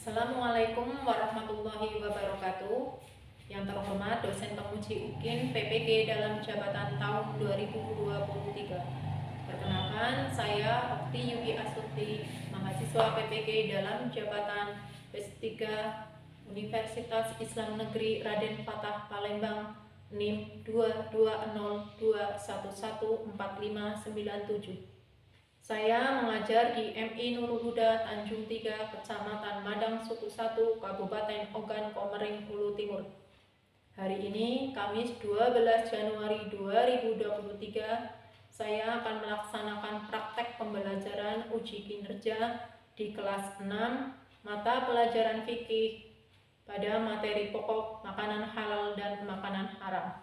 Assalamualaikum warahmatullahi wabarakatuh. Yang terhormat dosen penguji UKIN PPG dalam jabatan tahun 2023. Perkenalkan, saya Okti Yuki Astuti, mahasiswa PPG dalam jabatan S3 Universitas Islam Negeri Raden Fatah Palembang, NIM 22021145997. Saya mengajar di MI Nurul Huda Tanjung 3, Kecamatan Madang Suku 1, Kabupaten Ogan Komering Ulu Timur. Hari ini, Kamis 12 Januari 2023, saya akan melaksanakan praktek pembelajaran uji kinerja di kelas 6 mata pelajaran fikih pada materi pokok makanan halal dan makanan haram.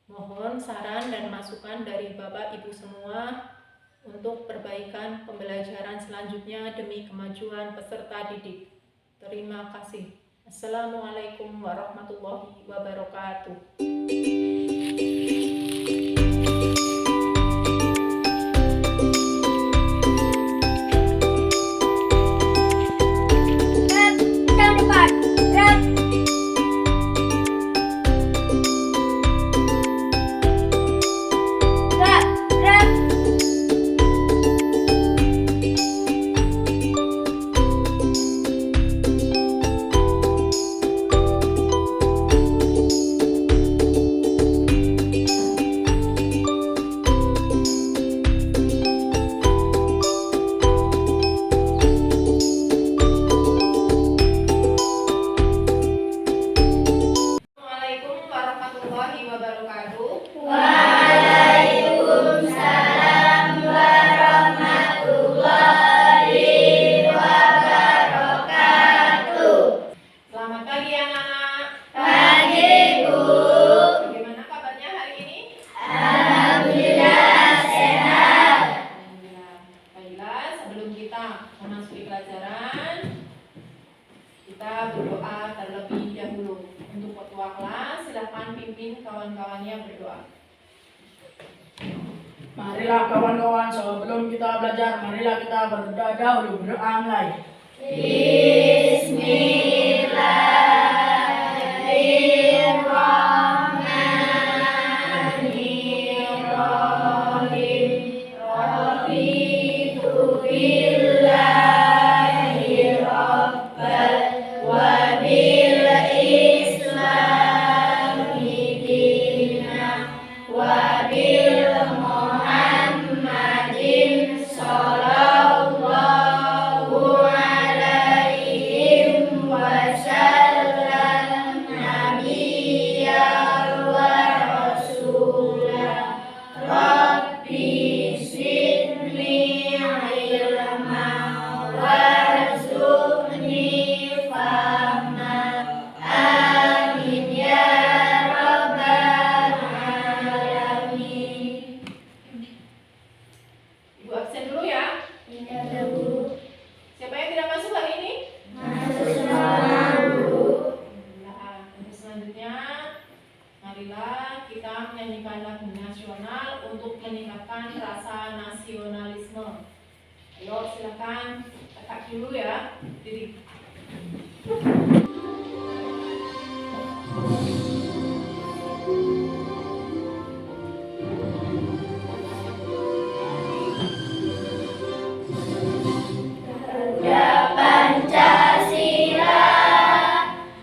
Mohon saran dan masukan dari Bapak Ibu semua untuk perbaikan pembelajaran selanjutnya demi kemajuan peserta didik. Terima kasih. Assalamualaikum warahmatullahi wabarakatuh. Waalaikumsalam warahmatullahi wabarakatuh. Selamat pagi anak-anak. Pagi, Bu. Bagaimana kabarnya hari ini? Alhamdulillah sehat. Alhamdulillah. Baiklah, sebelum kita memasuki pelajaran, kita berdoa terlebih dahulu. Untuk ketua kelas, silakan pimpin kawan-kawannya berdoa. Marilah kawan-kawan, sebelum kita belajar, marilah kita berdoa dahulu. Berdoa mulai. Bismillahirrahmanirrahim. Raditu billahi rabbal wa bil islami dinan wa bil Muhammadin sallallahu alaihi wasallam nabiyyan wa rasulan. Rabbi zidni ilman warzuqni fahman. Amin ya rabbal alamin. Ibu absen dulu ya. Iya, Bu. Siapa yang tidak masuk hari ini? Masuk sekolah, Bu. Alhamdulillah. Untuk selanjutnya, marilah kita menyanyikan lagu nasional untuk meningkatkan rasa nasionalisme. Ayo silakan tegak dulu ya, diri. Ya Pancasila,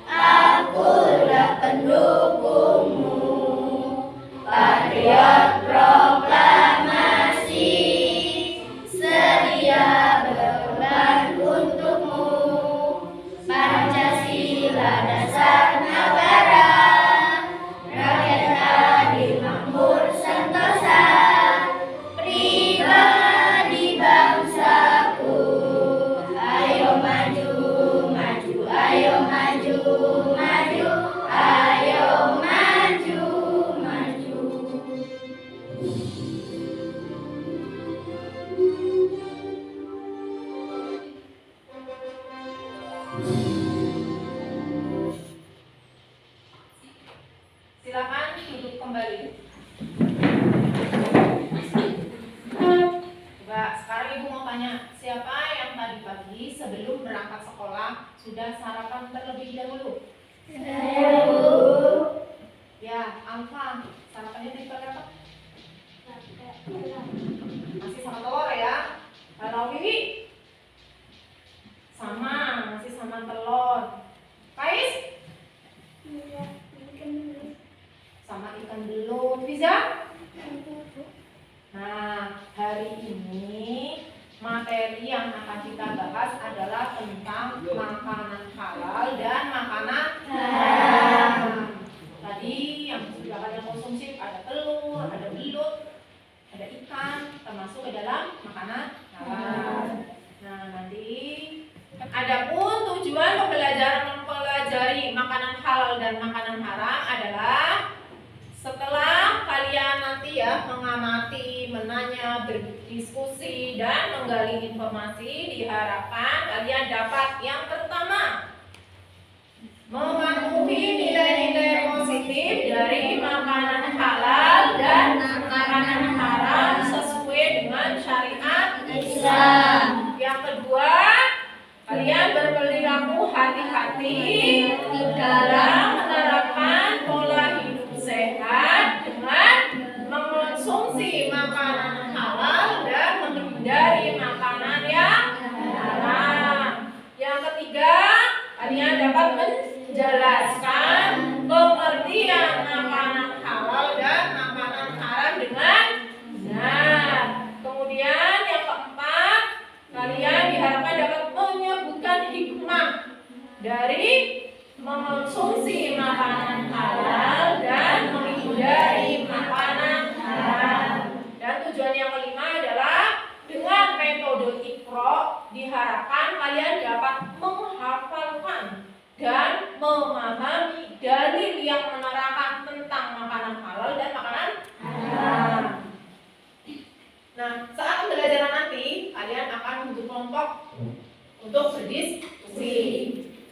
akulah pendukungmu. Patriot proklamasi, sedia berkorban untukmu. Pancasila dasar negara, rakyat adil makmur sentosa, pribadi bangsaku. Ayo maju, maju, ayo maju, maju, ayo maju, maju. Silakan duduk kembali. Coba sekarang Ibu mau tanya, siapa yang tadi pagi sebelum berangkat sekolah sudah sarapan terlebih dahulu? Ya, Alfa, sarapannya tadi pakai apa? Nasi sama telur ya. Kalau Wiwi? Sama, nasi sama telur. Kais? Sama ikan belut. Fiza? Nah, hari ini materi yang akan kita bahas adalah tentang makanan halal dan makanan haram. Tadi yang sudah kalian konsumsi ada telur, ada belut, ada ikan, termasuk ke dalam makanan halal. Nah, nanti adapun tujuan pembelajaran mempelajari makanan halal dan makanan haram adalah setelah kalian nanti ya mengamati, menanya, berdiskusi dan menggali informasi, diharapkan kalian dapat yang pertama mematuhi nilai-nilai positif dari makanan halal dan makanan haram sesuai dengan syariat Islam. Yang kedua, kalian berperilaku hati-hati dalam menerapkan pola hidup sehat dengan mengonsumsi makanan halal dan menghindari makanan yang haram. Yang ketiga, kalian dapat menjelaskan pengertian makanan halal dan makanan haram dengan benar. Kemudian yang keempat, kalian diharapkan dapat menyebutkan hikmah dari mengonsumsi makanan halal dan menghindari makanan haram. Dan tujuan yang kelima adalah dengan metode Iqra diharapkan kalian dapat menghafalkan dan memahami dalil yang menerangkan tentang makanan halal dan makanan haram. Nah, saat pembelajaran nanti kalian akan membentuk kelompok untuk berdiskusi.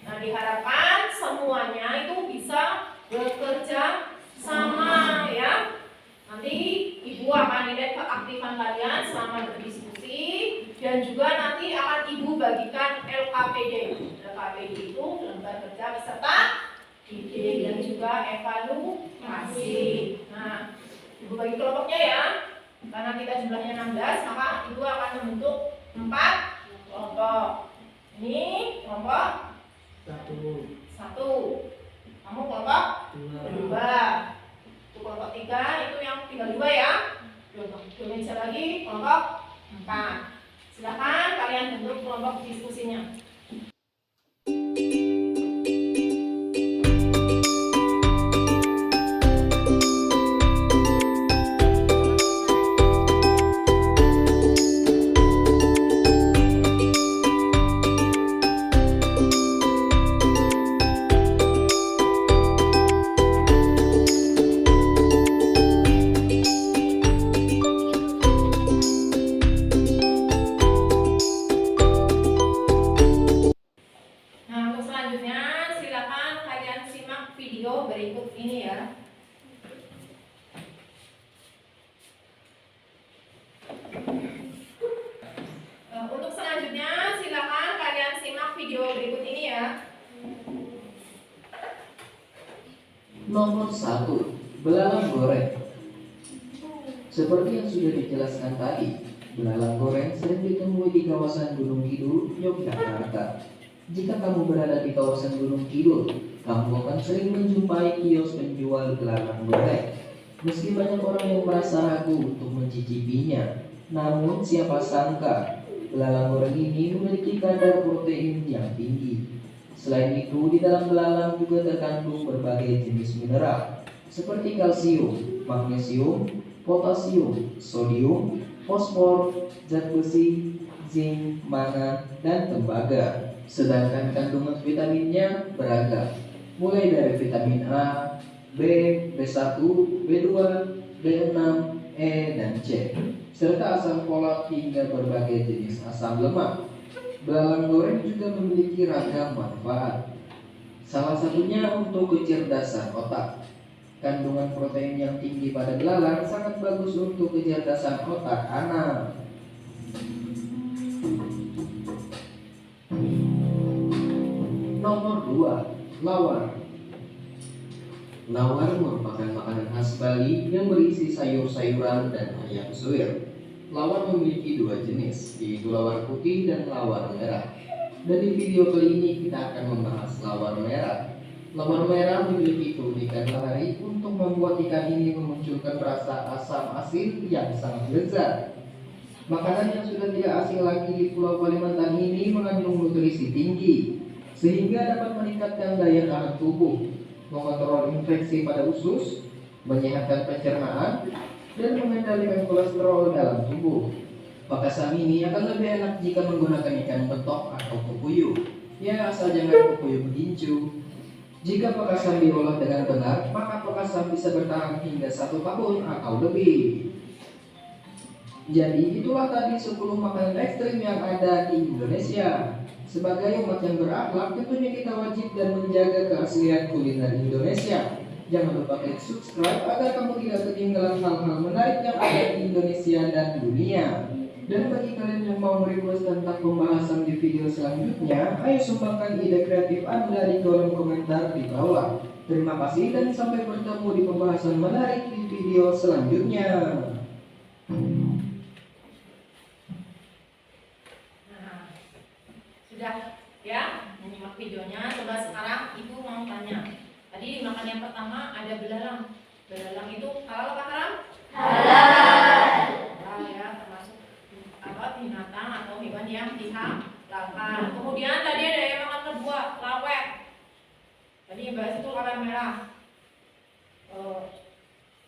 Nah, diharapkan semuanya itu bisa bekerja sama ya. Nanti ibu akan lihat keaktifan kalian selama berdiskusi dan juga nanti akan ibu bagikan LKPD. LKPD itu lembar kerja peserta didik dan juga evaluasi. Nah, ibu bagi kelompoknya ya. Karena kita jumlahnya 16, maka ibu akan membentuk 4 kelompok. Ini kelompok satu, kamu kelompok dua, itu kelompok 3 itu yang tinggal 2 ya. Dua meja lagi kelompok 4. Silakan kalian bentuk kelompok diskusinya. Video berikut ini ya. Untuk selanjutnya silakan kalian simak video berikut ini ya. Nomor 1, belalang goreng. Seperti yang sudah dijelaskan tadi, belalang goreng sering ditemui di kawasan Gunung Kidul, Yogyakarta. Jika kamu berada di kawasan Gunung Kidul, kamu akan sering menjumpai kios penjual belalang goreng. Meski banyak orang yang merasa ragu untuk mencicipinya, namun siapa sangka belalang goreng ini memiliki kadar protein yang tinggi. Selain itu, di dalam belalang juga terkandung berbagai jenis mineral seperti kalsium, magnesium, potasium, sodium, fosfor, zat besi, zinc, mangan, dan tembaga. Sedangkan kandungan vitaminnya beragam, mulai dari vitamin A, B, B1, B2, B6, E, dan C, serta asam folat hingga berbagai jenis asam lemak. Belalang goreng juga memiliki ragam manfaat. Salah satunya untuk kecerdasan otak. Kandungan protein yang tinggi pada belalang sangat bagus untuk kecerdasan otak anak. Nomor 2, lawar. Lawar merupakan makanan khas Bali yang berisi sayur-sayuran dan ayam suwir. Lawar memiliki dua jenis, yaitu lawar putih dan lawar merah. Dan di video kali ini kita akan membahas lawar merah. Lawar merah memiliki keunikan lahiri untuk membuat ikan ini memunculkan rasa asam asin yang sangat lezat. Makanan yang sudah tidak asing lagi di Pulau Kalimantan ini mengandung nutrisi tinggi, sehingga dapat meningkatkan daya tahan tubuh, mengontrol infeksi pada usus, menyehatkan pencernaan, dan mengendalikan kolesterol dalam tubuh. Pakasam ini akan lebih enak jika menggunakan ikan betok atau pepuyuh. Ya, asal jangan pepuyuh begincu. Jika pakasam diolah dengan benar, maka pakasam bisa bertahan hingga 1 tahun atau lebih. Jadi itulah tadi 10 makanan ekstrim yang ada di Indonesia. Sebagai umat yang berakhlak, tentunya kita wajib dan menjaga keaslian kuliner Indonesia. Jangan lupa klik subscribe agar kamu tidak ketinggalan hal-hal menarik yang ada di Indonesia dan dunia. Dan bagi kalian yang mau request tentang pembahasan di video selanjutnya, ayo sumbangkan ide kreatif Anda di kolom komentar di bawah. Terima kasih dan sampai bertemu di pembahasan menarik di video selanjutnya. Nah, sudah ya menyimak videonya. Coba sekarang ibu mau tanya. Tadi makan yang pertama ada belalang. Belalang itu halal apa haram? Halal. Halal ya, termasuk binatang atau hewan yang dihalalkan. Kemudian tadi ada yang makan kedua, lawet. Tadi yang bahas itu lawet merah.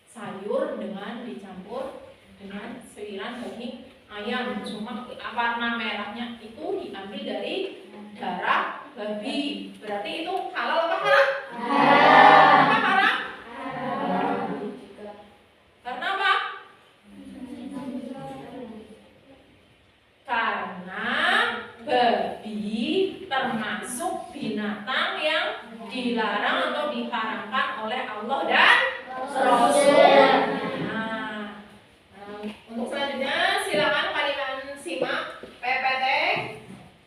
Sayur dengan dicampur dengan seliran daging ayam. Cuma warna merahnya itu diambil dari darah babi. Berarti itu halal apa haram? Halal. Apa haram? Halal. Karena apa? Karena babi termasuk binatang yang dilarang atau diharamkan oleh Allah dan Rasul. Nah, untuk selanjutnya silakan kalian simak PPT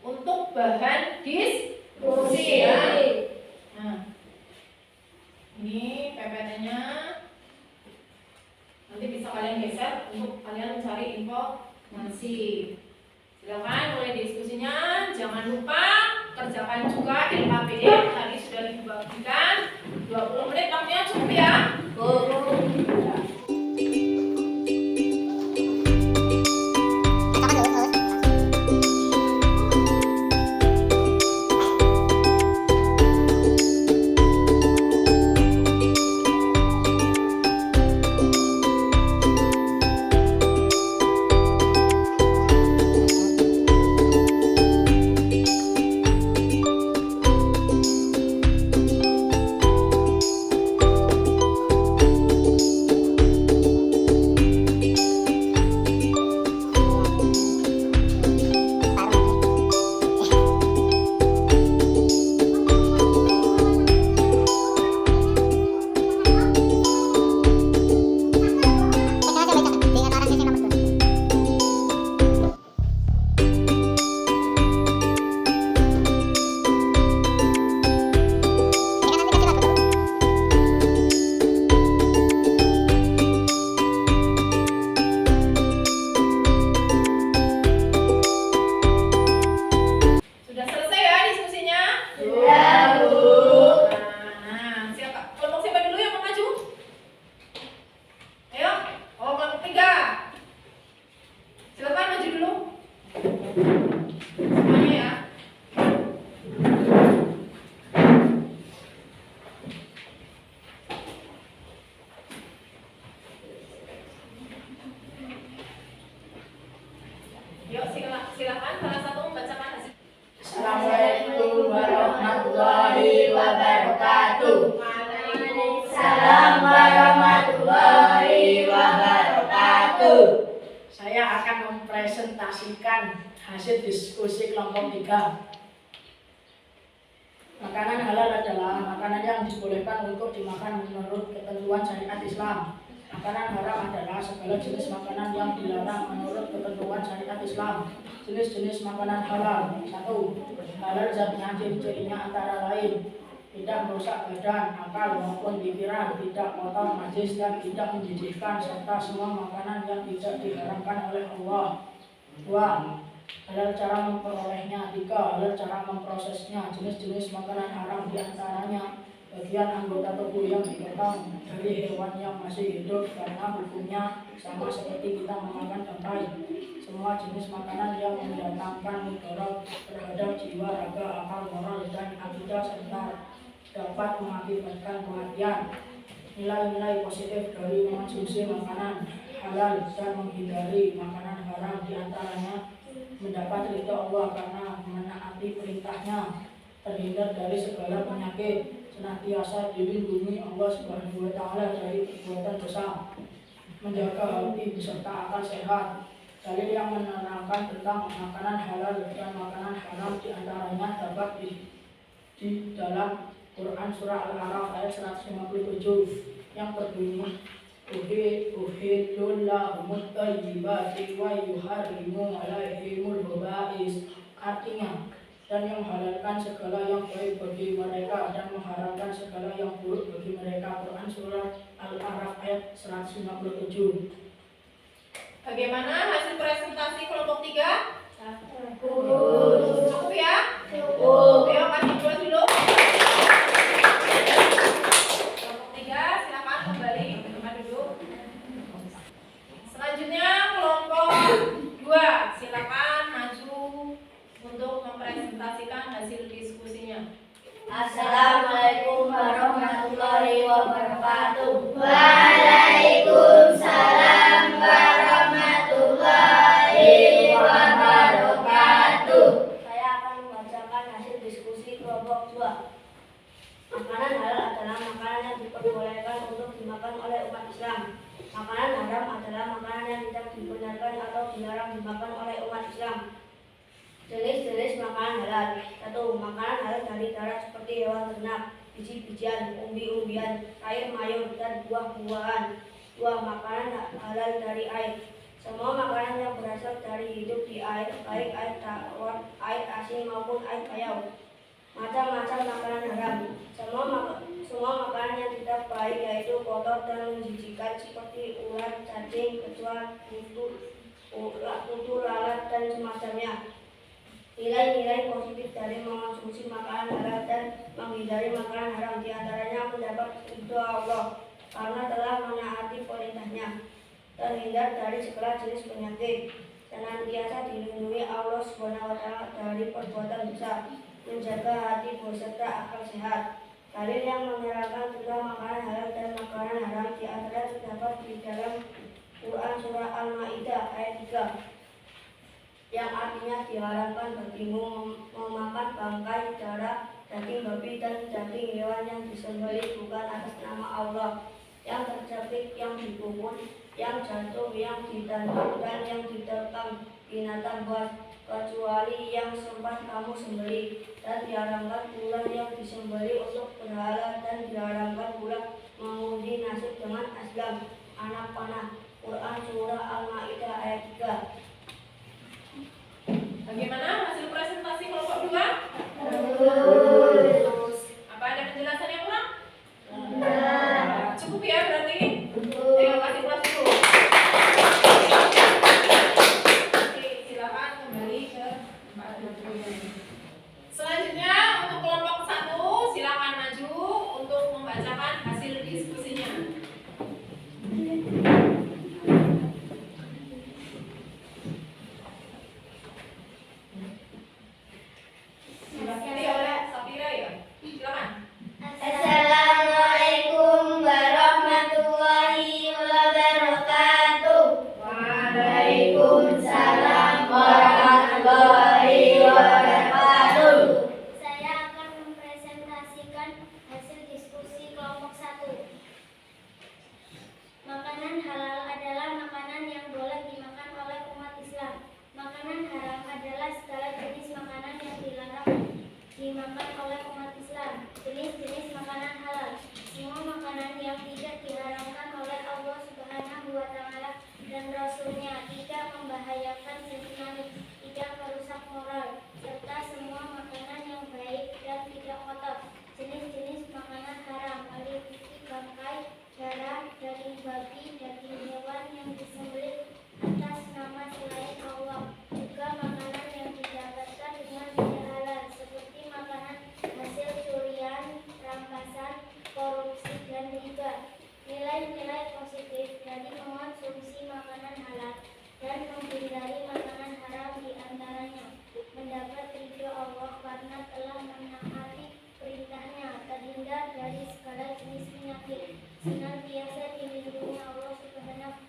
untuk bahan diskusi ya. Nah, ini PPT-nya nanti bisa kalian geser untuk kalian mencari informasi. Silakan mulai diskusinya. Jangan lupa kerjakan juga LKPD yang tadi sudah dibagikan. 20 menit waktunya cukup ya. Yuk silakan salah satu membacakan hasil. Assalamualaikum warahmatullahi wabarakatuh. Waalaikumsalam warahmatullahi wabarakatuh. Saya akan mempresentasikan hasil diskusi kelompok 3. Makanan halal adalah makanan yang dibolehkan untuk dimakan menurut ketentuan syariat Islam. Makanan haram adalah segala jenis makanan yang dilarang menurut ketentuan syariat Islam. Jenis-jenis makanan halal. 1. Halal zatnya ciri-cirinya antara lain tidak merusak badan, akal maupun pikiran, tidak kotor, najis dan tidak menjijikkan, serta semua makanan yang tidak diharamkan oleh Allah. 2. Halal cara memperolehnya. 3. Halal cara memprosesnya. Jenis-jenis makanan haram diantaranya bagian anggota tubuh yang dipotong dari hewan yang masih hidup karena hukumnya sama seperti kita memakan bangkai. Semua jenis makanan yang mendatangkan mudarat terhadap jiwa, raga, akal, moral, dan akidah serta dapat mengakibatkan kematian. Nilai-nilai positif dari mengonsumsi makanan halal dan menghindari makanan haram diantaranya mendapat ridha Allah karena menaati perintahnya, terhindar dari segala penyakit, senantiasa dilindungi Allah Subhanahu wa Ta'ala dari perbuatan dosa, menjaga hati beserta akal sehat. Dalil yang menerangkan tentang makanan halal dan makanan haram diantaranya dapat di dalam Quran surah Al-A'raf ayat 157 yang berbunyi uhillul lahumut thayyibati wa yuharrimu alaihimul khaba'is, artinya dan yang menghalalkan segala yang baik bagi mereka dan mengharamkan segala yang buruk bagi mereka. Quran surah Al-A'raf ayat 157. Bagaimana hasil presentasi kelompok 3? Bagus. Cukup ya? Cukup. Ayo kasih dua dulu. Kelompok 3 silakan kembali ke tempat duduk. Selanjutnya kelompok 2 silakan maju untuk mempresentasikan hasil diskusinya. Assalamualaikum warahmatullahi wabarakatuh. Waalaikumsalam warahmatullahi wabarakatuh. Saya akan membacakan hasil diskusi kelompok 2. Makanan halal adalah makanan yang diperbolehkan untuk dimakan oleh umat Islam. Makanan haram adalah makanan yang tidak dibenarkan atau dilarang dimakan oleh umat Islam. Jenis-jenis makanan halal. 1. Makanan halal dari darat seperti hewan ternak, biji-bijian, umbi-umbian, air mayur, dan buah-buahan. 2. Makanan halal dari air. Semua makanan yang berasal dari hidup di air, baik air tawar, air asin maupun air payau. Macam-macam makanan haram. Semua makanan yang tidak baik yaitu kotor dan menjijikan seperti ulat, cacing, kecoa, kutu, lalat, dan semacamnya. Nilai-nilai positif dari mengonsumsi makanan halal dan menghindari makanan haram diantaranya mendapat ridho Allah karena telah menaati perintahnya, terhindar dari segala jenis penyakit, senantiasa dilindungi Allah Subhanahu wa Ta'ala dari perbuatan dosa, menjaga hati beserta akal sehat. Dalil yang menerangkan tentang makanan halal dan makanan haram diantara terdapat di dalam Quran surah Al-Maidah ayat 3 yang artinya diharamkan bagimu memakan bangkai, darah, daging babi dan daging hewan yang disembelih bukan atas nama Allah, yang terjepit, yang dipukul, yang jatuh, yang ditanduk, dan yang diterkam binatang buas, kecuali yang sempat kamu sembelih. Dan diharamkan pula yang disembelih untuk berhala, dan diharamkan pula mengundi nasib dengan azlam, anak panah. Quran surah Al-Maidah ayat 3. Bagaimana hasil presentasi kelompok 2? Bagus. Apa ada penjelasan yang kurang? Benar. Cukup ya berarti? Ayo kasih kelas dulu. Oke, silakan kembali ke tempat duduk. Selanjutnya untuk kelompok 1 silakan maju untuk membacakan hasil diskusinya. Diwakili oleh Safira ya. Silakan. Assalamualaikum warahmatullahi wabarakatuh. Waalaikumsalam warahmatullahi wabarakatuh. Saya akan mempresentasikan hasil diskusi kelompok 1. Makanan halal adalah makanan yang boleh dimakan oleh umat Islam. Makanan haram adalah segala jenis makanan yang dilarang dimakan oleh umat Islam. Jenis-jenis makanan halal. Semua makanan yang tidak diharamkan oleh Allah Subhanahu dan Rasul-Nya, tidak membahayakan jasmani, tidak merusak moral, serta semua makanan yang baik dan tidak kotor. Jenis-jenis makanan haram meliputi bangkai, darah, daging babi, daging hewan yang disembelih atas nama selain Allah, juga makanan yang didapatkan dengan tidak halal, seperti makanan hasil curian, rampasan, korupsi, dan riba. Nilai-nilai positif dari mengonsumsi makanan halal dan menghindari makanan haram diantaranya mendapat ridho Allah karena telah menaati perintahnya, terhindar dari segala jenis penyakit, senantiasa dilindungi Allah Subhanahu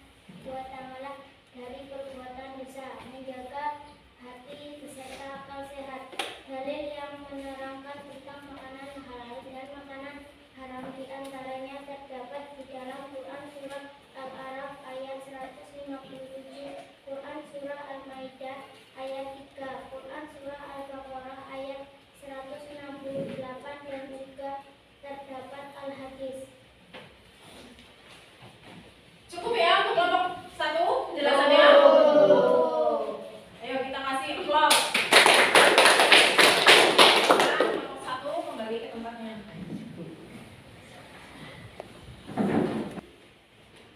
wa Ta'ala dari perbuatan dosa, menjaga hati beserta akal sehat. Dalil yang menerangkan tentang makanan halal dan makanan haram diantaranya terdapat di dalam Quran Surah Al-A'raf ayat 157, Quran Surah Al-Maidah ayat 3, Quran Surah Al-Baqarah ayat 168, dan juga terdapat Al-Hadis. Cukup ya untuk kelompok 1 penjelasannya? Ayo kita kasih aplaus. Kelompok 1 kembali ke tempatnya.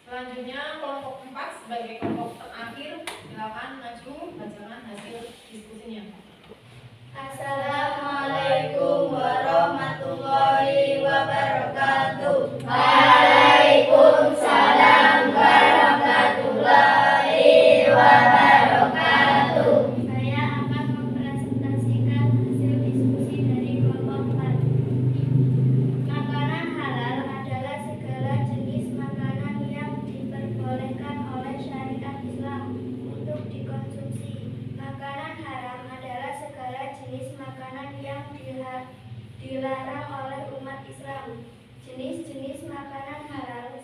Selanjutnya kelompok 4 sebagai kelompok terakhir, silakan maju bacakan hasil diskusinya. Assalamualaikum warahmatullahi wabarakatuh. Waalaikumsalam warahmatullahi wabarakatuh. Saya akan mempresentasikan hasil diskusi dari kelompok 4. Makanan halal adalah segala jenis makanan yang diperbolehkan oleh syariat Islam untuk dikonsumsi. Makanan haram adalah segala jenis makanan yang dilarang oleh umat Islam. Jenis-jenis makanan halal: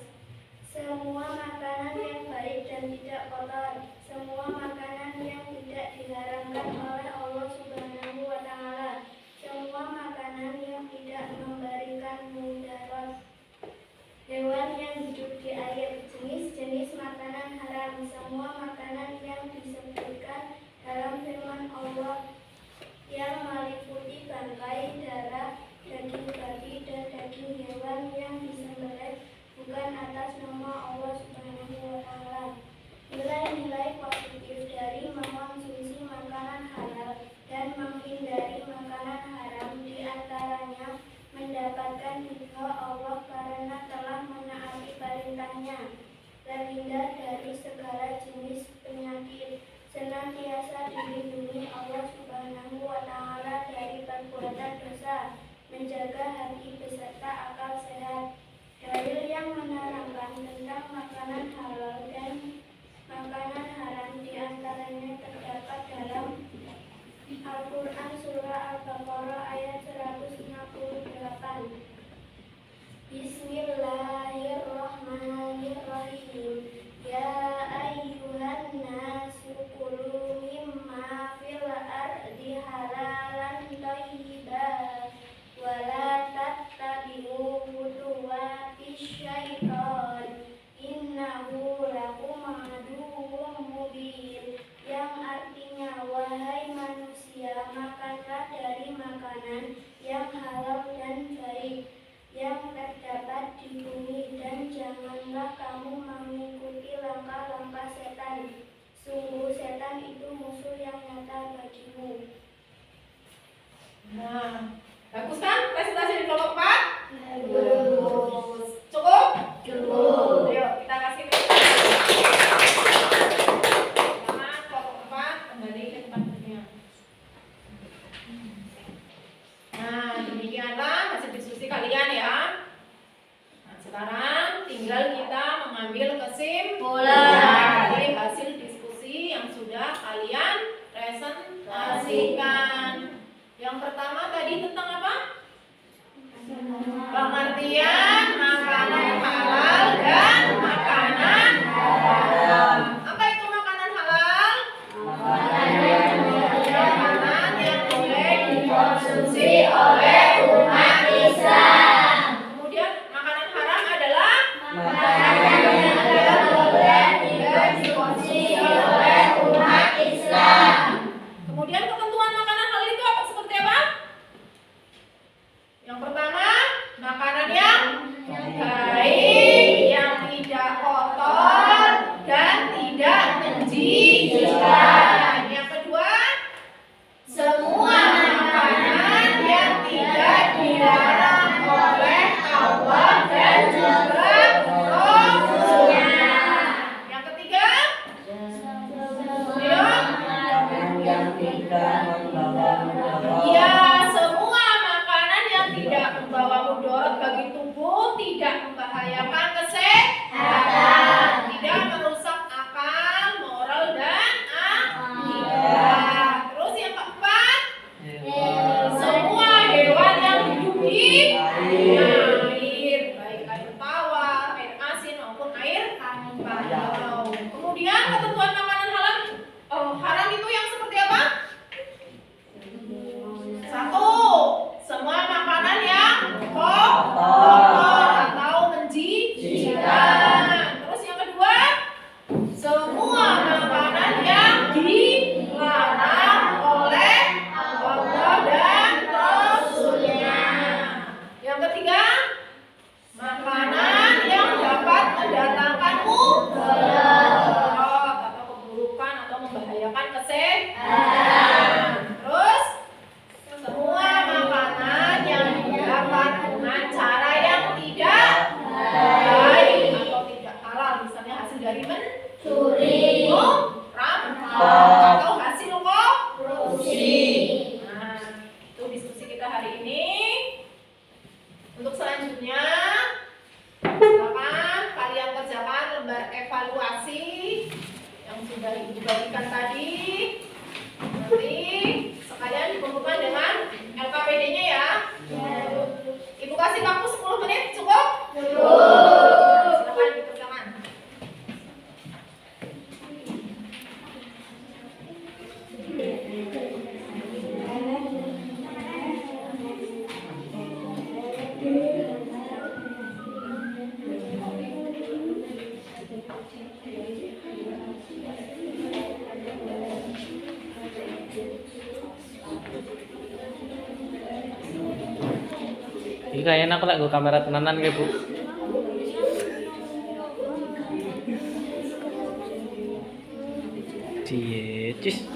semua makanan yang baik dan tidak kotor, semua makanan yang tidak diharamkan oleh Allah Subhanahu wa Ta'ala, semua makanan yang tidak memberikan mudarat, hewan yang hidup di air. Jenis-jenis makanan haram: semua makanan yang disebutkan dalam firman Allah yang meliputi bangkai, darah, daging babi, dan daging hewan yang disembelih bukan atas nama Allah Subhanahu wa Ta'ala. Nilai-nilai positif dari mengonsumsi makanan halal dan menghindari makanan haram diantaranya mendapatkan ridho Allah karena telah menaati perintahnya, terhindar dari segala jenis penyakit, senantiasa dilindungi Allah Subhanahu wa Ta'ala dari perbuatan dosa, menjaga hati beserta akal sehat. Dalil yang menerangkan tentang makanan halal dan makanan haram diantaranya terdapat dalam Al-Quran Surah Al-Baqarah ayat 168. Bismillahirrahmanirrahim. Ya ayyuhan nasu kulu mimma fil ardi halalan thayyiban wa la tattabi'u khutuwatis syaitan innahu lakum aduwwum mubin, yang artinya, wahai manusia, makanlah dari makanan yang halal dan baik yang terdapat di bumi, dan janganlah kamu mengikuti langkah-langkah setan. Sungguh setan itu musuh yang nyata bagimu. Nah, bagus kan presentasi di kelompok 4? Bagus. Cukup? Cukup. Ayo kita kasih tangan kelompok 4 kembali ke tempatnya. Nah, demikianlah hasil diskusi kalian ya. Nah, sekarang tinggal kita mengambil kesimpulan dari hasil diskusi yang sudah kalian presentasikan. Yang pertama tadi tentang apa? Pengertian makanan halal dan makanan haram. Apa itu makanan halal? Makanan yang boleh dikonsumsi oleh umat Islam. Kemudian makanan haram adalah makanan yang tidak boleh dikonsumsi Yang pertama, makanan yang baik, yang tidak kotor dan tidak menjijikan. Yang kedua, semua makanan yang tidak dilarang oleh Allah dan juga Rasulnya. Yang ketiga, ayo. yang tidak membawa mudarat. Ya, semua makanan yang tidak membawa mudarat bagi tubuh, tidak membahayakan kesehatan, tidak merusak akal, moral dan akidah. Terus yang keempat, semua hewan yang hidup di air, baik air tawar, air asin maupun air payau. Kemudian ketentuan makanan haram itu yang seperti apa? Satu, semua makanan yang kotor atau menjijikan. Terus yang kedua, semua makanan yang dilarang oleh Allah dan Rasulnya. Yang ketiga, makanan yang dapat mendatangkan mudarat atau keburukan atau membahayakan kesehatan. Terus semua makanan yang didapat dengan cara yang tidak baik atau tidak halal, misalnya hasil dari mencuri, merampok, atau hasil korupsi. Nah, itu diskusi kita hari ini. Untuk selanjutnya, silakan kalian kerjakan lembar evaluasi yang sudah ibu bagikan tadi. Nanti sekalian dikumpulkan dengan LKPD-nya ya. Ibu kasih waktu 10 menit, cukup? Silakan dikerjakan. Ini kayaknya aku lagi gue kamera tenanan kayak Bu. Cie, cis.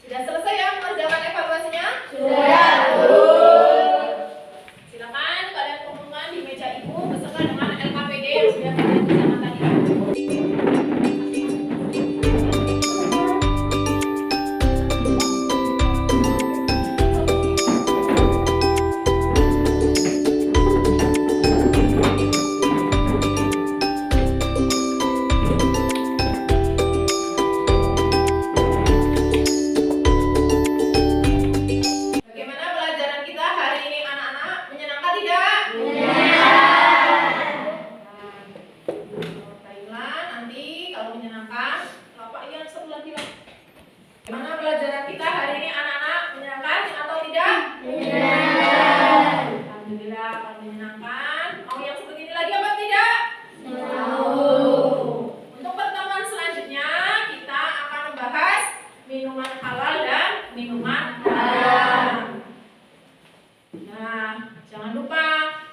Sudah selesai ya mengerjakan evaluasinya? Sudah. Silakan kalian kumpulkan di meja ibu beserta dengan LKPD yang sudah kalian kerjakan tadi. Bagaimana pelajaran kita hari ini anak-anak? Menyenangkan tidak? Baiklah, nanti kalau menyenangkan, Bapak ingin satu lagi lah. Bagaimana pelajaran kita hari ini anak-anak? Menyenangkan atau tidak? Alhamdulillah, kalau menyenangkan. Mau yang seperti ini lagi apa tidak? Untuk pertemuan selanjutnya kita akan membahas minuman halal dan minuman haram. Nah, jangan lupa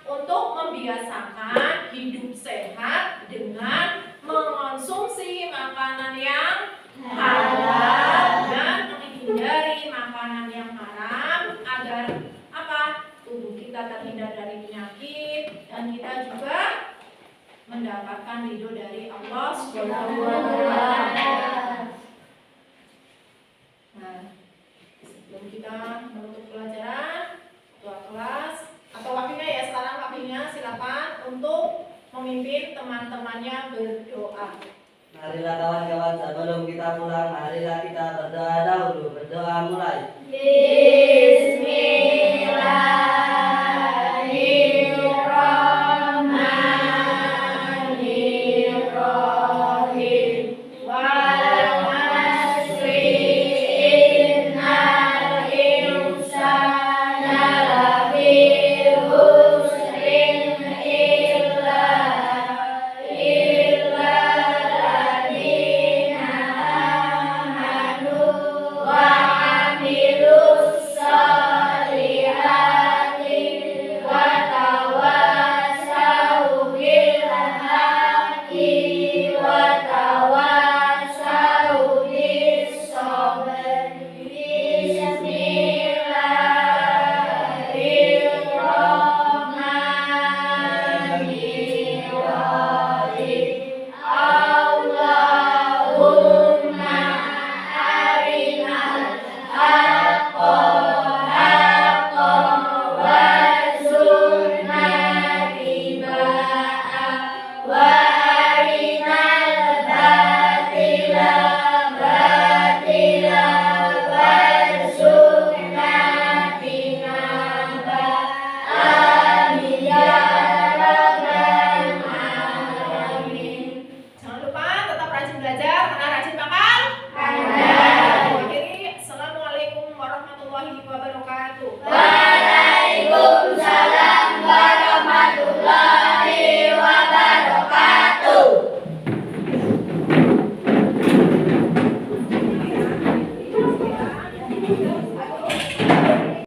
untuk membiasakan hidup sehat dengan mengonsumsi makanan yang halal dan menghindari makanan yang haram agar apa? Tubuh kita terhindar dari penyakit dan kita juga mendapatkan ridho dari Allah Subhanahu wa Ta'ala. Nah, sebelum kita menutup pelajaran, ketua kelas atau wakilnya ya, sekarang wakilnya silakan untuk memimpin teman-temannya berdoa. Marilah kawan-kawan, sebelum kita pulang, marilah kita berdoa dahulu. Berdoa mulai. Bismillahirrahmanirrahim.